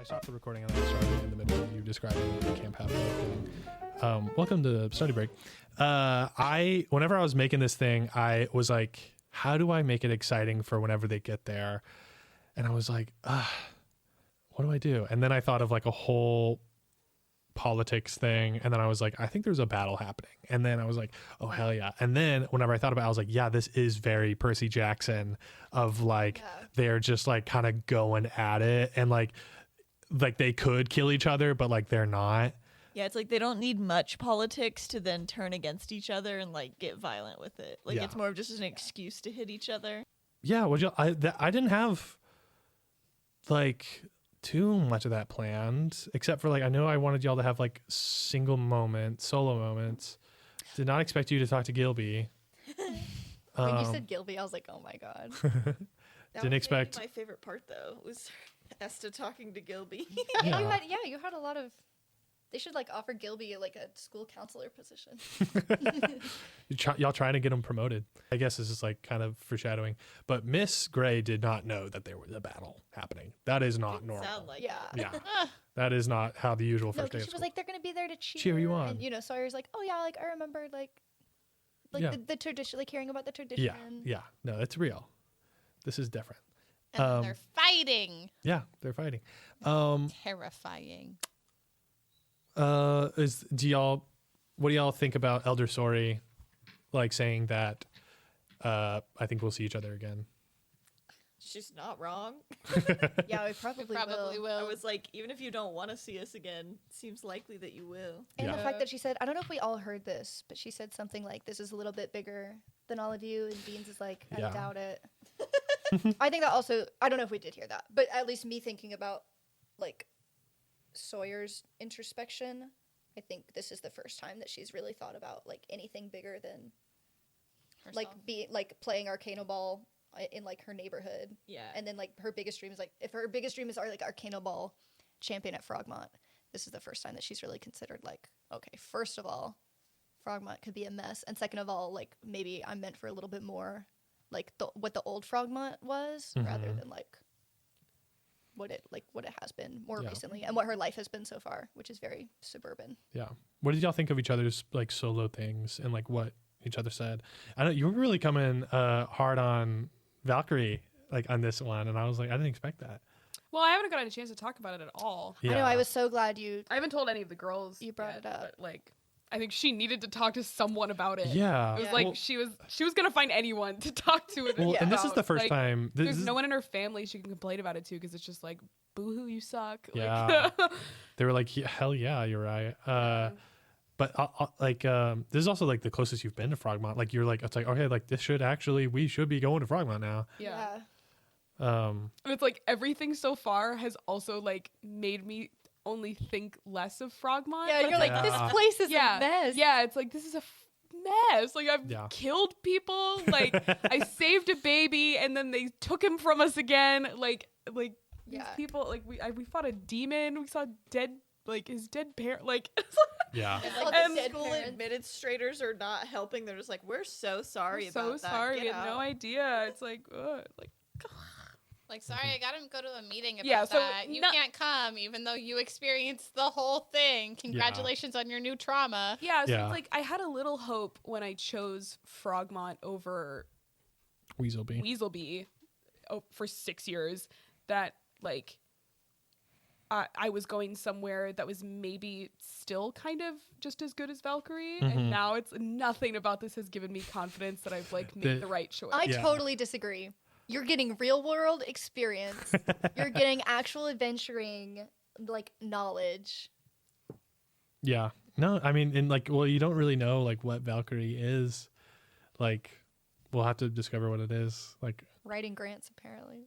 I stopped the recording and then I started in the middle of you describing the Camp Half thing. Welcome to Study Break. Whenever I was making this thing, I was like, how do I make it exciting for whenever they get there? And I was like, what do I do? And then I thought of like a whole politics thing. And then I was like, I think there's a battle happening. And then I was like, oh, hell yeah. And then whenever I thought about it, I was like, yeah, this is very Percy Jackson of like, they're just like kind of going at it. And like they could kill each other, but like they're not. Yeah, it's like they don't need much politics to then turn against each other and like get violent with it. Like it's more of just an excuse to hit each other. Yeah, I didn't have like too much of that planned, except for like I know I wanted y'all to have like solo moments. Did not expect you to talk to Gilby. When you said Gilby, I was like, oh my god. Didn't expect. My favorite part though was Esther talking to Gilby. You had a lot of. They should like offer Gilby like a school counselor position. Y'all trying to get him promoted. I guess this is like kind of foreshadowing. But Miss Gray did not know that there was a battle happening. That is not normal. Sound like yeah. That is not how the usual first day of she school. was like, they're gonna be there to cheer you on. And Sawyer's like, oh yeah, like I remember the tradition, like hearing about the tradition. Yeah. No, it's real. This is different. And they're fighting. Yeah, they're fighting. Terrifying. What do y'all think about Elder Sori like saying that I think we'll see each other again? She's not wrong. Yeah, we probably will. I was like, even if you don't want to see us again, it seems likely that you will. And the fact that she said, I don't know if we all heard this, but she said something like, this is a little bit bigger than all of you, and Beans is like, I doubt it. I think that also, I don't know if we did hear that, but at least me thinking about like Sawyer's introspection, I think this is the first time that she's really thought about like anything bigger than herself. like playing Arcano Ball in like her neighborhood. Yeah. And then like her biggest dream is like, if her biggest dream is like Arcano Ball champion at Frogmont, this is the first time that she's really considered like, okay, first of all, Frogmont could be a mess, and second of all, like maybe I'm meant for a little bit more like what the old Frogmont was, rather than like what it has been more recently, and what her life has been so far, which is very suburban. Yeah. What did y'all think of each other's like solo things and like what each other said? I know you were really coming hard on Valkyrie like on this one, and I was like, I didn't expect that. Well, I haven't gotten a chance to talk about it at all. Yeah. I know. I was so glad I haven't told any of the girls. You brought it up. But, like, I think she needed to talk to someone about it. Yeah. It was like she was gonna find anyone to talk to it. Well, and this is the first time. There's no one in her family she can complain about it to, because it's just like, boo-hoo, you suck. Yeah. They were like, hell yeah, you're right. But this is also like the closest you've been to Frogmont. Like you're like, it's like, okay, like we should be going to Frogmont now. Yeah. And it's like everything so far has also like made me only think less of Frogmont. Yeah, you're like, this place is a mess. Yeah, it's like, this is a mess. Like, I've killed people. Like, I saved a baby, and then they took him from us again. Like these people, like, we fought a demon. We saw his dead parent. Like, yeah. And the school administrators are not helping. They're just like, we're so sorry about that. So sorry. We had no idea. It's like, Like, sorry, I gotta go to a meeting about that. You can't come, even though you experienced the whole thing. Congratulations on your new trauma. Yeah, so it's like, I had a little hope when I chose Frogmont over Weaselby for 6 years that, like, I was going somewhere that was maybe still kind of just as good as Valkyrie. Mm-hmm. And now it's nothing about this has given me confidence that I've, like, made the right choice. I totally disagree. You're getting real world experience. You're getting actual adventuring, like, knowledge. Yeah. No, I mean, you don't really know, like, what Valkyrie is. Like, we'll have to discover what it is. Like, writing grants, apparently.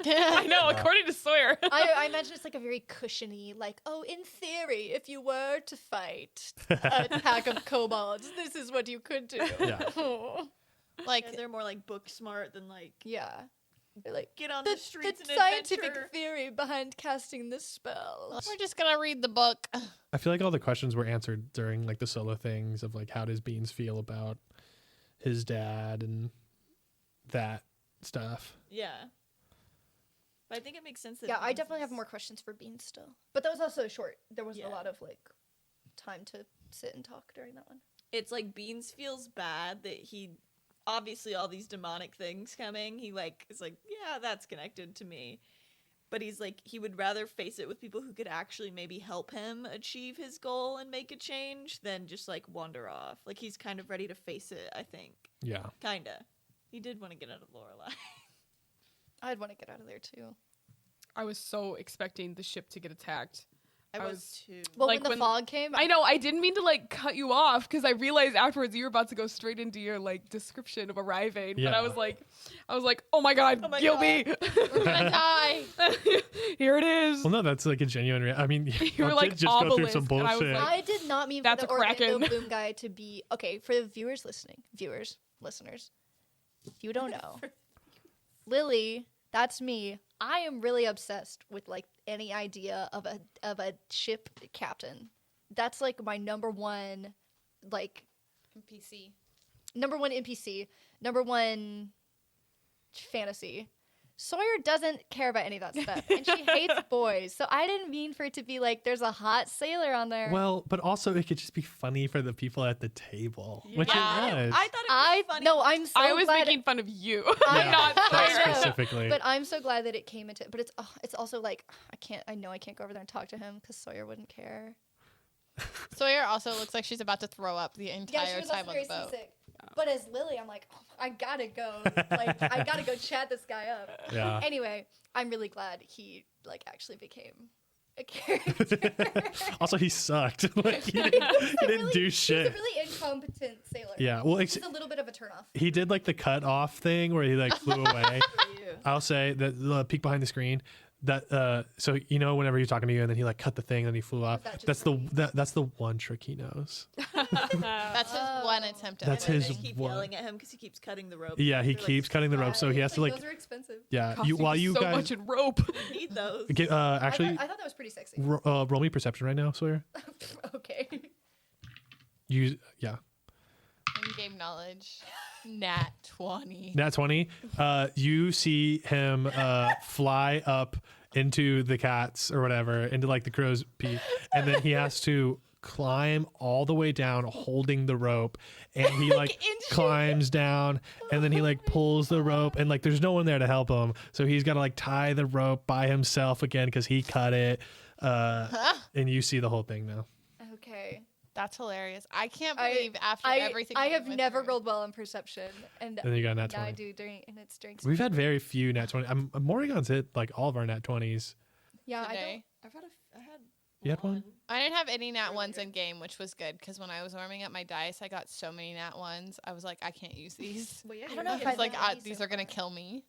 I know, according to Sawyer. I imagine it's, like, a very cushiony, like, oh, in theory, if you were to fight a pack of kobolds, this is what you could do. Yeah. Like, they're more like book smart than like they're like, get on the streets the and scientific adventure. Theory behind casting this spell. We're just gonna read the book. I feel like all the questions were answered during like the solo things of like, how does Beans feel about his dad and that stuff. Yeah. But I think it makes sense that. Yeah, I definitely have more questions for Beans still. But that was also short. There wasn't a lot of like time to sit and talk during that one. It's like Beans feels bad that he obviously all these demonic things coming. He like is like, yeah, that's connected to me. But he's like, he would rather face it with people who could actually maybe help him achieve his goal and make a change than just like wander off. Like he's kind of ready to face it, I think. Yeah. Kinda. He did want to get out of Lorelei. I'd want to get out of there too. I was so expecting the ship to get attacked. I was too. Well, like when the fog came, I know I didn't mean to like cut you off because I realized afterwards you were about to go straight into your like description of arriving. Yeah. But I was like, oh my god, Gilby, We're gonna die. Here it is. Well, no, that's like a genuine. I mean, You were like just go through obelisk, some and I was bullshit. like- I did not mean for That's the a Kraken. Orlando Bloom guy to be okay. For the viewers, listeners, if you don't know, Lily, that's me. I am really obsessed with like any idea of a ship captain. That's like my number one NPC, number one fantasy. Sawyer doesn't care about any of that stuff, and she hates boys. So I didn't mean for it to be like there's a hot sailor on there. Well, but also it could just be funny for the people at the table, which it was. I thought it was funny. No, I'm so I was glad making fun of you, Yeah, not that Sawyer. specifically. But I'm so glad that it came into. But it's also like I know I can't go over there and talk to him because Sawyer wouldn't care. Sawyer also looks like she's about to throw up the Yeah, she entire was time also on very the boat. seasick. But as Lily, I'm like, oh, I gotta go. Like, I gotta go chat this guy up. Yeah. Anyway, I'm really glad he like actually became a character. Also, he sucked. Like he didn't do shit. He's a really incompetent sailor. Yeah. Well, It's a little bit of a turnoff. he did like the cut off thing where he like flew away. I'll say that the peek behind the screen. That so you know whenever he's talking to you and then he like cut the thing and he flew off. that just That's the one trick he knows. That's his one attempt at That's it. his They keep one. yelling at him because he keeps cutting the rope. Yeah, he They're, like, keeps cutting the rope, so he has to like those are expensive. yeah. Cost You me while you so guys much in rope. need those. get actually I thought that was pretty sexy. roll me perception right now, Sawyer. Okay. You yeah. In-game knowledge. Nat 20. Nat 20. You see him fly up into the cats or whatever, into like the crow's peak, and then he has to climb all the way down holding the rope, and he like climbs down and then he like pulls the rope and like there's no one there to help him, so he's got to like tie the rope by himself again because he cut it, and you see the whole thing now. Okay. That's hilarious. I can't believe after everything I we have went never through. rolled well on perception, and And then you got Nat now 20. I do during and it's during. We've had very few Nat 20. Morrigan's hit like all of our Nat 20s. Yeah, today. I had You had one? I didn't have any nat ones in game, which was good because when I was warming up my dice, I got so many nat ones. I was like, I can't use these. Well, yeah, I don't know if I I've was like, had any these so are gonna far. kill me.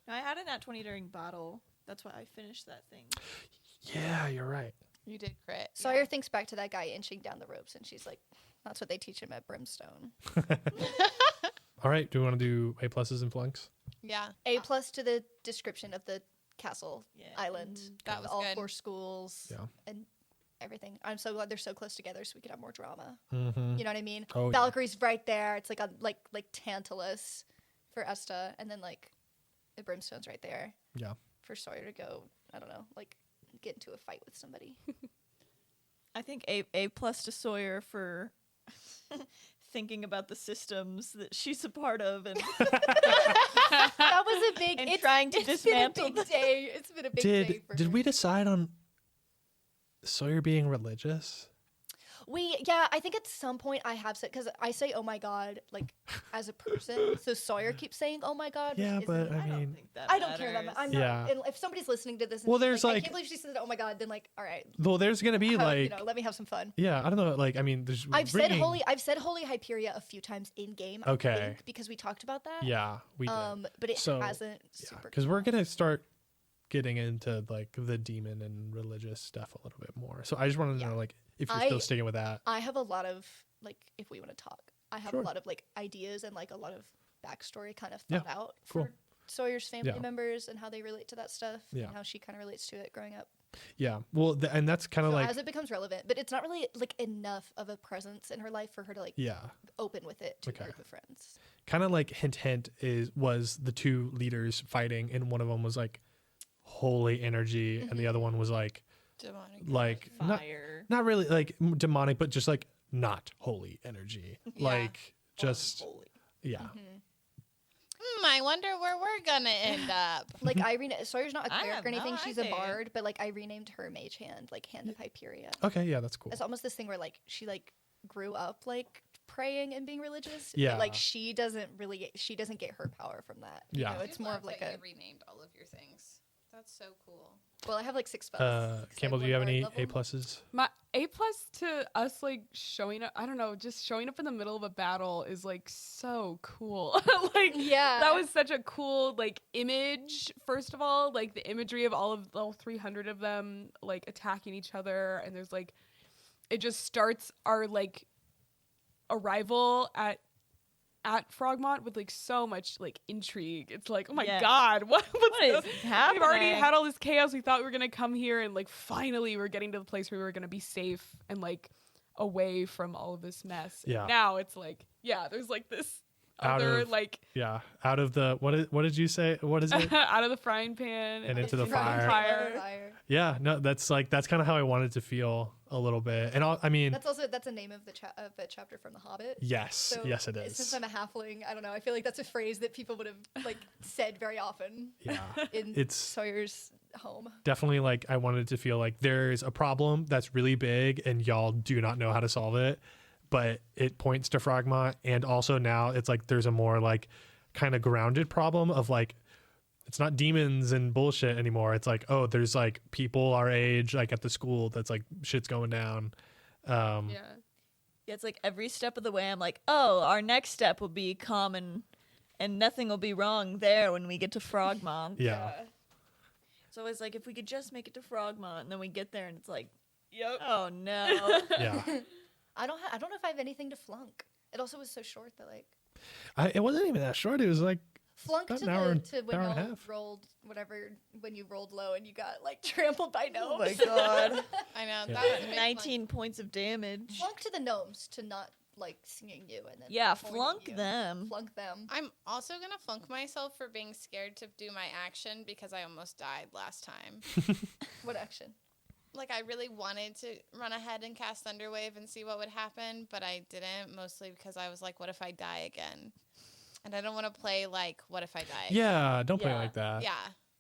I had a nat 20 during battle. That's why I finished that thing. Yeah, you're right. You did crit. Sawyer thinks back to that guy inching down the ropes, and she's like, "That's what they teach him at Brimstone." All right. Do we want to do A pluses and flunks? Yeah. A plus to the description of the castle Yeah. island. That was all good. 4 schools. Yeah. And everything. I'm so glad they're so close together, so we could have more drama. Mm-hmm. You know what I mean? Oh, yeah. Valkyrie's right there. It's like a like Tantalus for Esta, and then like the Brimstone's right there Yeah. for Sawyer to go. I don't know, like get into a fight with somebody. I think A plus to Sawyer for thinking about the systems that she's a part of and That was a big. And it's trying to it's dismantle been a big day. It's been a big day. For Did her. we decide on Sawyer being religious? I think at some point I have said, because I say "oh my god" like as a person, so Sawyer keeps saying "oh my god." which Yeah, isn't- but I I don't mean, think that I don't care that matters. much. I'm Yeah. not. And if somebody's listening to this, and Well, she's there's, I like- can't believe she said "oh my god," then like, all right, well, there's gonna be like, let me have some fun. yeah, I don't know, like, I mean, there's. I've bringing- said holy Hyperia a few times in game. Okay. I think, because we talked about that. Yeah, we did. But it So, hasn't. Yeah, because we're gonna start getting into like the demon and religious stuff a little bit more. So I just wanted to Yeah. know, like, if you're I- still sticking with that. I have a lot of like, if we want to talk, I have Sure. a lot of like ideas and like a lot of backstory kind of Yeah, thought out cool. for Sawyer's family Yeah. members and how they relate to that stuff Yeah. and how she kind of relates to it growing up. Yeah, well, and that's kind of So like, as it becomes relevant, but it's not really like enough of a presence in her life for her to like yeah, open with it to Okay. a group of friends. kind of like hint was the two leaders fighting, and one of them was like holy energy, and the other one was like demonic, like fire. not really like demonic, but just like not holy energy, Yeah. like just Holy. yeah. I wonder where we're gonna end up. Like Irene, Sawyer's not a I cleric have or anything. no She's a idea. bard, but like I renamed her mage hand, like Hand of Hyperia. Okay, yeah, that's cool. It's almost this thing where like she like grew up like praying and being religious. Yeah. But, like she doesn't get her power from that. Yeah. You know, it's I more love of like that a. you renamed all of your things. That's so cool. Well, I have like 6 spells. 'cause I Campbell, do you have one any bard A level. pluses? My A+ to us like showing up. I don't know, just showing up in the middle of a battle is like so cool. Like Yeah. that was such a cool like image. First of all, like the imagery of all 300 of them like attacking each other, and there's like it just starts our like arrival at Frogmont with like so much like intrigue. It's like, oh my Yeah. god, what is happening? We've already had all this chaos. We thought we were gonna come here, and like finally we're getting to the place where we were gonna be safe and like away from all of this mess. Yeah. Now it's like, yeah, there's like this Out other of- like Yeah, out of the what did you say? What is it? out of the frying pan And into the Fire. fire. Fire. Yeah, no, that's kind of how I wanted to feel a little bit. And I mean, That's a name of the chapter from The Hobbit. yes, So yes, it Since is. I'm a halfling, I don't know. I feel like that's a phrase that people would have like said very often Yeah, in it's Sawyer's home. definitely like I wanted to feel like there's a problem that's really big and y'all do not know how to solve it, but it points to Frogmont, and also now it's like there's a more like kind of grounded problem of like it's not demons and bullshit anymore. It's like, oh, there's like people our age like at the school that's like shit's going down. yeah. Yeah, it's like every step of the way I'm like, oh, our next step will be common and nothing will be wrong there when we get to Frogmont. Yeah. So it's like if we could just make it to Frogmont, and then we get there and it's like, Yep. oh no. Yeah. I don't know if I have anything to flunk. It also was so short that like It wasn't even that short. It was like flunk about to an hour and- to when hour and a y'all half. rolled whatever when you rolled low and you got like trampled by gnomes. Oh my god. I know. Yeah. That was a big 19 points of damage. Flunk to the gnomes to not like singing you and then Yeah, pointing flunk you. them. Flunk them. I'm also gonna flunk myself for being scared to do my action because I almost died last time. What action? Like I really wanted to run ahead and cast Thunderwave and see what would happen, but I didn't, mostly because I was like, what if I die again? And I don't want to play like, what if I die again? yeah, don't play Yeah. like that. Yeah.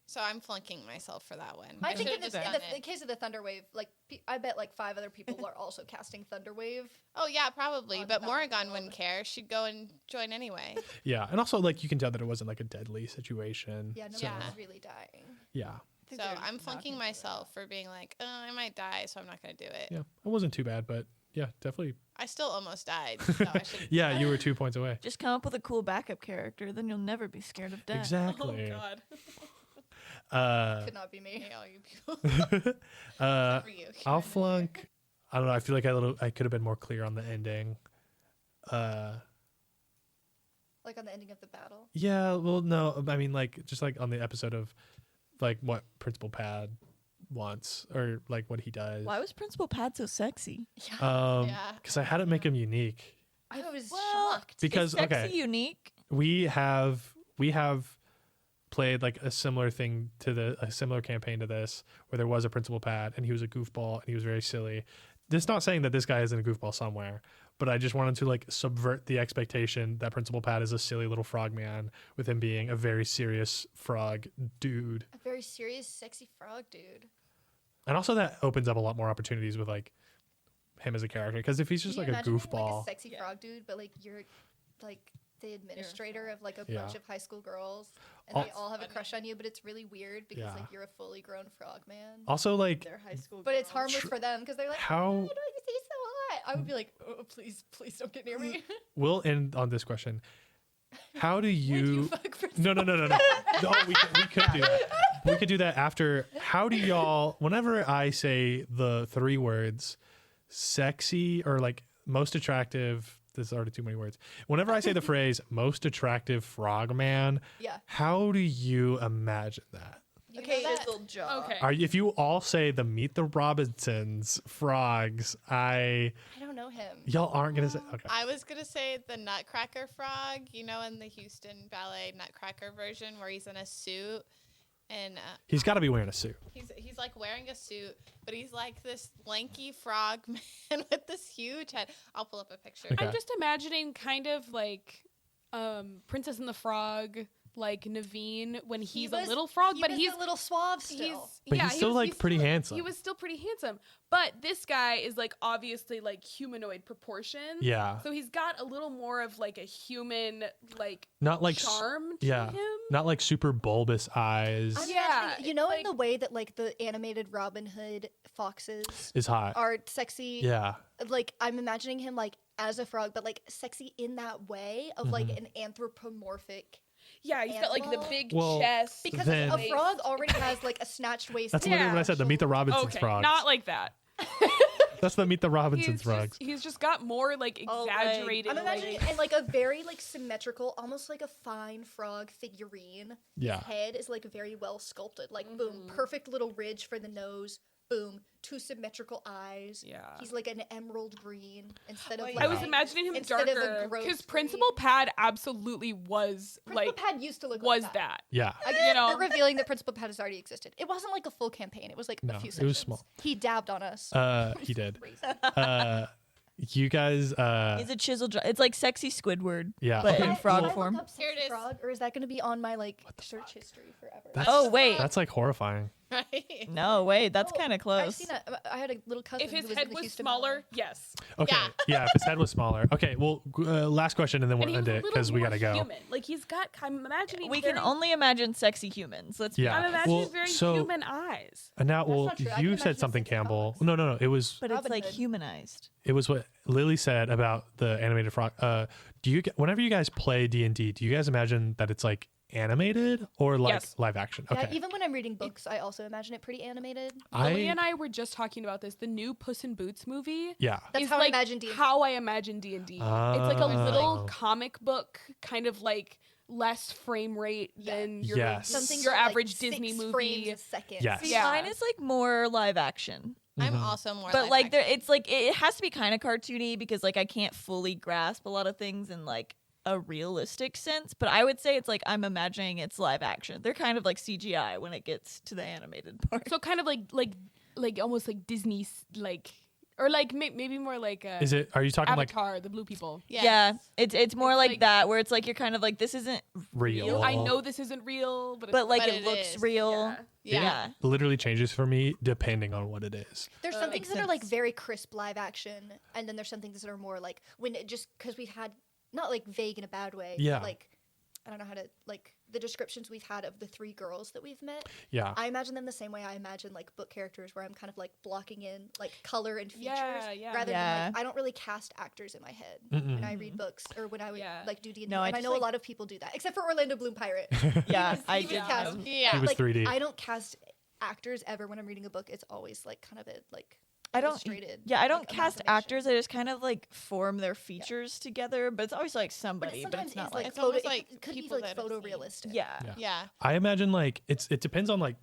So I'm flunking myself for that one. I think in should've the, just in done the it. case of the Thunderwave, like I bet like 5 other people are also casting Thunderwave. Oh yeah, probably. on But the Morrigan battlefield. wouldn't care. She'd go and join anyway. Yeah, and also like you can tell that it wasn't like a deadly situation. Yeah, no so, one's really dying. yeah, So I'm flunking myself for being like, I might die, so I'm not gonna do it. yeah, it wasn't too bad, but yeah, definitely. I still almost died. So I should. Yeah, you were 2 points away. Just come up with a cool backup character, then you'll never be scared of death. Exactly. Oh god. Could not be me. Hey, all you people. For you. I'll flunk. I don't know. I feel like I could have been more clear on the ending. Like on the ending of the battle. Yeah, well, no, I mean like just like on the episode of like what Principal Pad wants or like what he does. Why was Principal Pad so sexy? Yeah. Yeah. Because I had to make him unique. I was Well, shocked. Because Is sexy okay, unique? we have played like a similar thing to a similar campaign to this where there was a Principal Pad and he was a goofball and he was very silly. This not saying that this guy isn't a goofball somewhere, but I just wanted to like subvert the expectation that Principal Pat is a silly little frog man with him being a very serious frog dude. A very serious, sexy frog dude. And also that opens up a lot more opportunities with like him as a character, because if he's just Can like you a imagine being, goofball, like a sexy frog dude, but like you're like the administrator of like a Yeah. bunch of high school girls, and Al- they all have a crush on you, but it's really weird because Yeah. like you're a fully grown frog man. also like They're high school But it's girls. harmless for them because they're like, How- oh, he's so hot. I would be like, oh, please don't get near me. we'll end on this question. How do Would you you fuck for No, we could do that. We could do that after. How do y'all, whenever I say the 3 words, sexy or like most attractive, this is already too many words. Whenever I say the phrase most attractive frog man, Yeah. how do you imagine that? You Okay, know that- fizzled jaw. Okay. If you all say the Meet the Robinsons frogs, I don't know him. y'all aren't going to say, okay. I was gonna say the Nutcracker frog, you know, in the Houston Ballet Nutcracker version where he's in a suit And He's got to be wearing a suit. he's like wearing a suit, but he's like this lanky frog man with this huge head. I'll pull up a picture. Okay. I'm just imagining kind of like Princess and the Frog, like Naveen when he's a little frog, but he's a little suave still. But he's still, like, pretty handsome. He was still pretty handsome, but this guy is like obviously like humanoid proportions. Yeah. So he's got a little more of like a human like Not like charm to yeah. him. Not like super bulbous eyes. I'm Yeah, imagining, you know, like- in the way that like the animated Robin Hood foxes Is hot. are sexy. Yeah. Like I'm imagining him like as a frog, but like sexy in that way of like Mm-hmm. an anthropomorphic. Yeah, he's got like the Animal. big Well, chest. Because Then- a frog already has like a snatched waist. That's and literally what I said. The Meet the Robinsons okay, frogs. not like that. That's the Meet the Robinsons frogs. He's just got more like Oh, like, exaggerated. I'm imagining and like a very like symmetrical, almost like a fine frog figurine. Yeah. Head is like very well sculpted. Like boom, perfect little ridge for the nose. Boom, two symmetrical eyes. Yeah. He's like an emerald green instead of. Oh, Like, I was imagining him instead of a darker gross because green. Principal Pad absolutely was Principal like Pad used to look was like that. Yeah. Again, You know? they're revealing that Principal Pad has already existed. It wasn't like a full campaign. It was like No, a few it sessions. was small. He dabbed on us. He did. Crazy. You guys He's a chisel jaw. It's like sexy Squidward, yeah. but Okay. in frog Can I form. look up Here it sexy is. Frog, or is that going to be on my like search history forever? That's- Oh wait, That's like horrifying. Right? no wait, that's Oh, kind of I've close. seen that. I had a little cousin. If his who was head in the was Houston smaller, Hall. yes. Okay. Yeah. If his head was smaller. Okay. Well, last question and then And we'll he was end a it little because we more gotta go. human. Like he's got. I'm imagining. We very, can only imagine sexy humans. Let's be Yeah. I'm honest. imagining Well, very so- human eyes. And now, well, not true. I can you imagine said something, sexy Campbell. dogs. No. It was But it's Robin like Hood. humanized. what Lily said about the animated frog. Whenever you guys play D&D, do you guys imagine that it's like animated or like Yes. live action? Okay. Yeah, even when I'm reading books, I also imagine it pretty animated. Lily and I were just talking about this. The new Puss in Boots movie. Yeah. That's is how like I imagine D&D. How I imagine D&D. It's like a little Oh. comic book, kind of like less frame rate than your Yes. Something your for, like, average 6 Disney frames movie. a second. Yes. See, Yeah. mine is like more live action. I'm also more. But live like there, action. it's like it has to be kind of cartoony because like I can't fully grasp a lot of things in like a realistic sense. But I would say it's like I'm imagining it's live action. They're kind of like CGI when it gets to the animated part. So kind of like almost like Disney like or like maybe more like Is it? Are you talking Avatar, the blue people. Yes. Yeah, it's more It's like, like- that where it's like you're kind of like this isn't like real? I know this isn't real, but, but like But it it looks is. real. Yeah. Yeah. It literally changes for me depending on what it is. There's some things makes that are like sense. very crisp live action, and then there's some things that are more like when it just because we've had not like vague in a bad way. Yeah. But, like I don't know how to like the descriptions we've had of the 3 girls that we've met. Yeah. I imagine them the same way I imagine like book characters, where I'm kind of like blocking in like color and features, Yeah. rather Yeah. than like I don't really cast actors in my head when I read books or when I would Yeah. like do D&D. No, I and I just, know like- a lot of people do that, except for Orlando Bloom Pirate. Yeah, I He was did. cast- know. Yeah. He was like, 3D. I don't cast actors ever when I'm reading a book. It's always like kind of a like I don't. illustrated. Yeah, I don't like, cast imagination. actors. I just kind of like form their features together. But it's always like But somebody. it But sometimes it's not is like. like It's photo, almost like it could be people like that I've seen. photorealistic. Yeah. Yeah. I imagine like it depends on like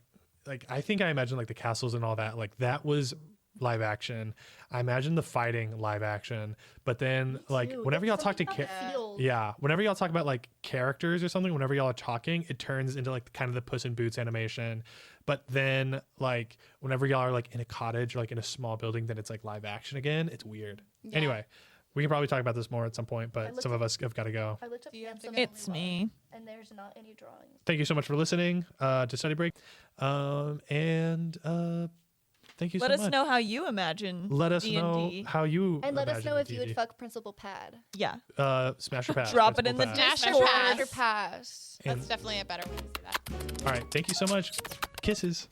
I think I imagine like the castles and all that. Like that was live action. I imagine the fighting live action. But then like Dude, whenever y'all it's talk to something about the feel. yeah, whenever y'all talk about like characters or something, whenever y'all are talking, it turns into like kind of the Puss in Boots animation. But then like whenever y'all are like in a cottage or like in a small building, then it's like live action again. It's weird. Yeah. Anyway, we can probably talk about this more at some point, but looked some of us have got to go. I looked up Do you have to handsome go? It's only me. one, and there's not any drawings. Thank you so much for listening to Study Break. Thank you Let so us much. know how you imagine. Let us D&D. know how you And let us imagine know if you D&D. would fuck Principal Pad. Yeah. Smash or pass. Drop it in Principal the pass. Smash Discord. or pass. Or pass. And- That's definitely a better way to say that. All right. Thank you so much. Kisses.